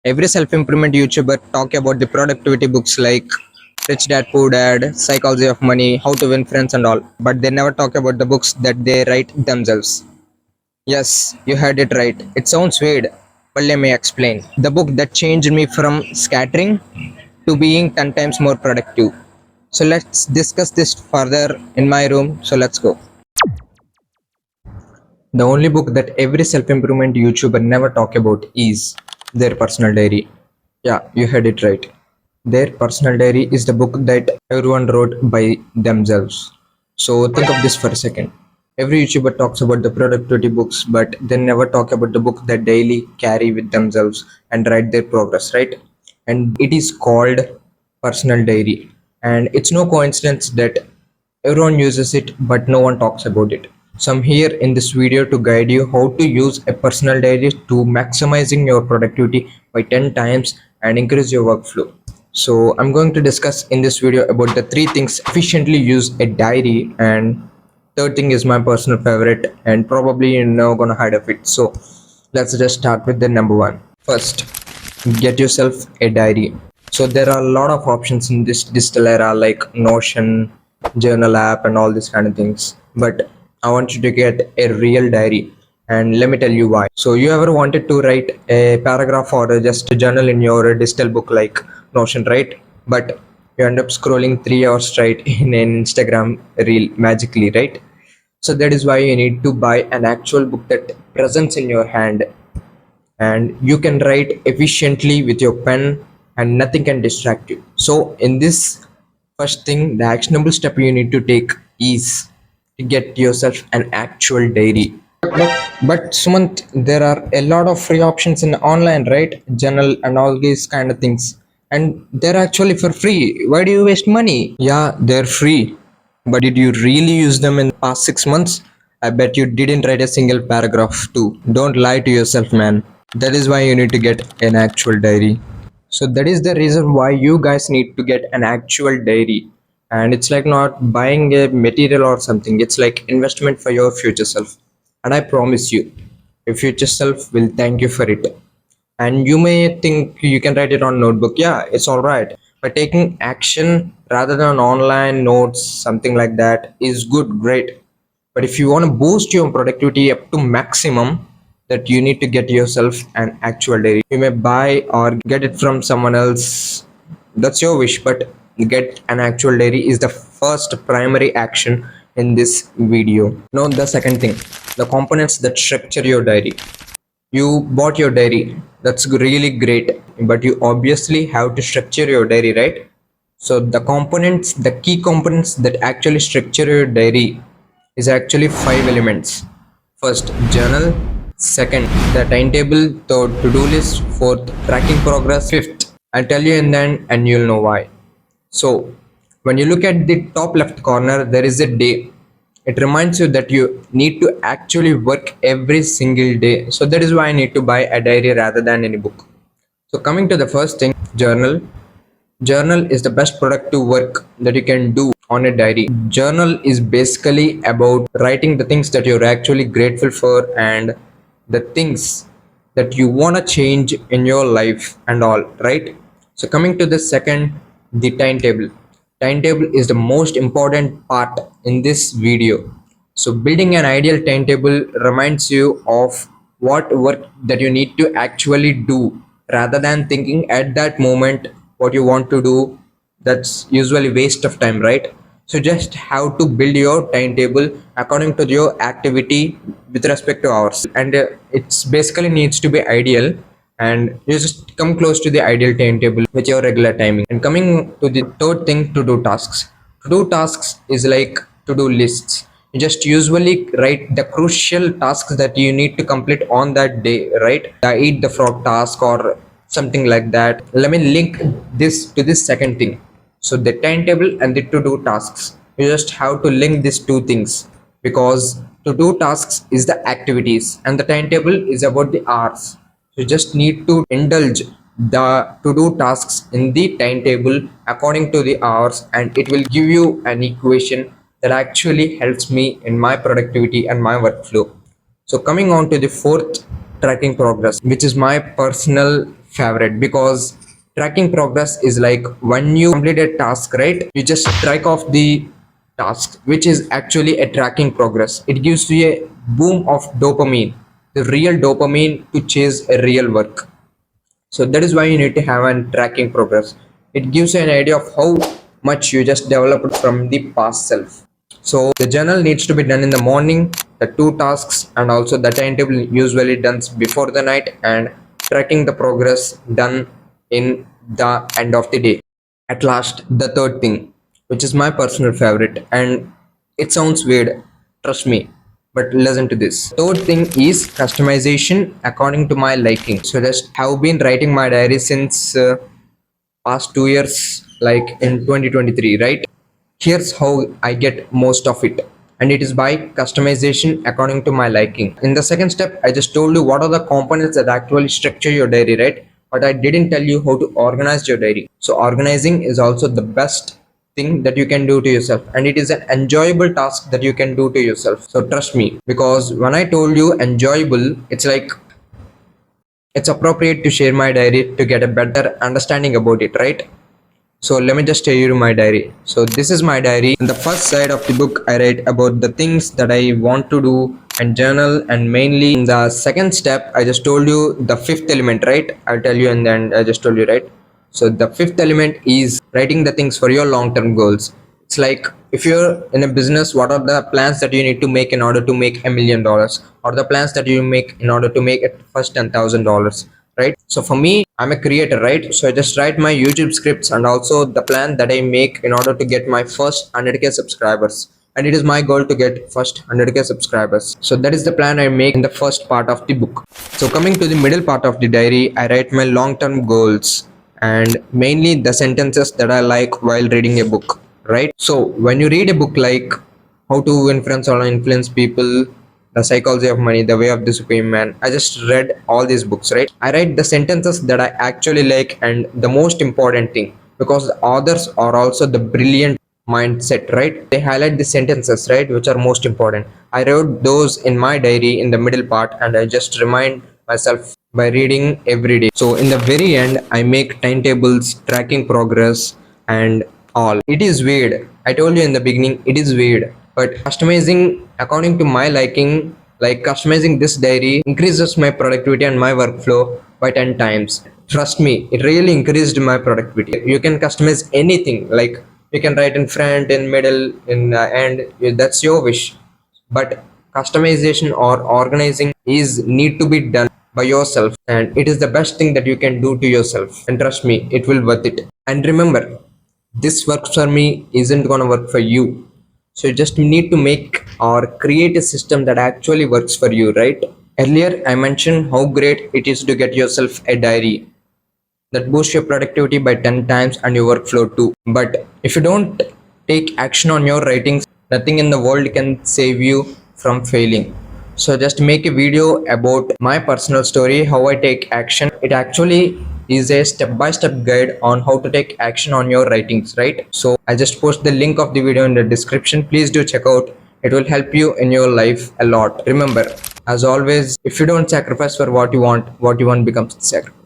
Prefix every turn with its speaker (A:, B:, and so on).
A: Every self-improvement YouTuber talk about the productivity books like Rich Dad Poor Dad, Psychology of Money, How to Win Friends and all, but they never talk about the books that they write themselves. Yes, you heard it right. It sounds weird, but let me explain. The book that changed me from scattering to being 10 times more productive. So let's discuss this further in my room. So let's go. The only book that every self-improvement YouTuber never talk about is their personal diary. Yeah, you heard it right. Their personal diary is the book that everyone wrote by themselves. So think of this for a second. Every YouTuber talks about the productivity books, but they never talk about the book that daily carry with themselves and write their progress, right? And it is called personal diary. And it's no coincidence that everyone uses it, but no one talks about it. So I'm here in this video to guide you how to use a personal diary to maximizing your productivity by 10 times and increase your workflow. So I'm going to discuss in this video about the three things efficiently use a diary, and third thing is my personal favorite and probably you're not gonna hide of it. So let's just start with the number one. First, get yourself a diary. So there are a lot of options in this digital era like Notion, journal app and all these kind of things, but I want you to get a real diary, and let me tell you why. So you ever wanted to write a paragraph or just a journal in your digital book like Notion, right? But you end up scrolling 3 hours straight in an Instagram reel magically, right? So that is why you need to buy an actual book that presents in your hand, and you can write efficiently with your pen and nothing can distract you. So in this first thing, the actionable step you need to take is to get yourself an actual diary. But Sumant, there are a lot of free options in online, right? Journal and all these kind of things. And they're actually for free. Why do you waste money? Yeah, they're free. But did you really use them in the past 6 months? I bet you didn't write a single paragraph too. Don't lie to yourself, man. That is why you need to get an actual diary. So that is the reason why you guys need to get an actual diary. And it's like not buying a material or something. It's like investment for your future self. And I promise you, your future self will thank you for it. And you may think you can write it on notebook. Yeah, it's all right. But taking action rather than online notes, something like that is good, great. But if you want to boost your productivity up to maximum, that you need to get yourself an actual diary. You may buy or get it from someone else. That's your wish, but get an actual diary is the first primary action in this video. Now the second thing, the components that structure your diary. You bought your diary. That's really great, but you obviously have to structure your diary, right? So the components, the key components that actually structure your diary is actually five elements. First, journal. Second, the timetable. Third, to-do list. Fourth, tracking progress. Fifth, I'll tell you in the end and you'll know why. So when you look at the top left corner, there is a day. It reminds you that you need to actually work every single day. So that is why I need to buy a diary rather than any book. So coming to the first thing, journal. Journal is the best productive work that you can do on a diary. Journal is basically about writing the things that you're actually grateful for and the things that you want to change in your life and all, right? So coming to the second, the timetable. Timetable is the most important part in this video. So building an ideal timetable reminds you of what work that you need to actually do rather than thinking at that moment what you want to do. That's usually waste of time, right? So just have to build your timetable according to your activity with respect to hours, and it's basically needs to be ideal, and you just come close to the ideal timetable with your regular timing. And coming to the third thing, to do tasks. To do tasks is like to do lists. You just usually write the crucial tasks that you need to complete on that day, right? The eat the frog task or something like that. Let me link this to this second thing. So the timetable and the to do tasks, you just have to link these two things, because to do tasks is the activities and the timetable is about the hours. You just need to indulge the to do tasks in the timetable according to the hours, and it will give you an equation that actually helps me in my productivity and my workflow. So coming on to the fourth, tracking progress, which is my personal favorite because tracking progress is like when you complete a task, right? You just track off the task, which is actually a tracking progress. It gives you a boom of dopamine, the real dopamine to chase a real work. So that is why you need to have a tracking progress. It gives you an idea of how much you just developed from the past self. So the journal needs to be done in the morning, the two tasks, and also the timetable usually done before the night, and tracking the progress done in the end of the day. At last, the third thing, which is my personal favorite, and it sounds weird, trust me, but listen to this. Third thing is customization according to my liking. So just have been writing my diary since past 2 years, like in 2023, right? Here's how I get most of it, and it is by customization according to my liking. In the second step, I just told you what are the components that actually structure your diary, right? But I didn't tell you how to organize your diary. So organizing is also the best thing that you can do to yourself, and it is an enjoyable task that you can do to yourself. So trust me, because when I told you enjoyable, it's like it's appropriate to share my diary to get a better understanding about it, right? So let me just tell you my diary. So this is my diary. In the first side of the book, I write about the things that I want to do and journal. And mainly in the second step, I just told you the fifth element, right? I'll tell you and then I just told you, right? So the fifth element is writing the things for your long-term goals. It's like if you're in a business, what are the plans that you need to make in order to make $1 million, or the plans that you make in order to make it first $10,000, right? So for me, I'm a creator, right? So I just write my YouTube scripts and also the plan that I make in order to get my first 100k subscribers. And it is my goal to get first 100k subscribers. So that is the plan I make in the first part of the book. So coming to the middle part of the diary, I write my long-term goals and mainly the sentences that I like while reading a book, right? So when you read a book like How to Influence or Influence People, The Psychology of Money, The Way of the Supreme Man, I just read all these books, right? I write the sentences that I actually like, and the most important thing, because the authors are also the brilliant mindset, right? They highlight the sentences, right, which are most important. I wrote those in my diary in the middle part, and I just remind myself by reading every day. So in the very end, I make timetables, tracking progress, and all. It is weird. I told you in the beginning, it is weird. But customizing according to my liking, like customizing this diary, increases my productivity and my workflow by 10 times. Trust me, it really increased my productivity. You can customize anything, like you can write in front, in middle, in end. That's your wish. But customization or organizing is need to be done by yourself, and it is the best thing that you can do to yourself, and trust me, it will worth it. And remember, this works for me isn't gonna work for you. So you just need to make or create a system that actually works for you, right? Earlier I mentioned how great it is to get yourself a diary that boosts your productivity by 10 times and your workflow too. But if you don't take action on your writings, nothing in the world can save you from failing. So just make a video about my personal story, how I take action. It actually is a step-by-step guide on how to take action on your writings, right? So I just post the link of the video in the description. Please do check out. It will help you in your life a lot. Remember, as always, if you don't sacrifice for what you want becomes the sacrifice.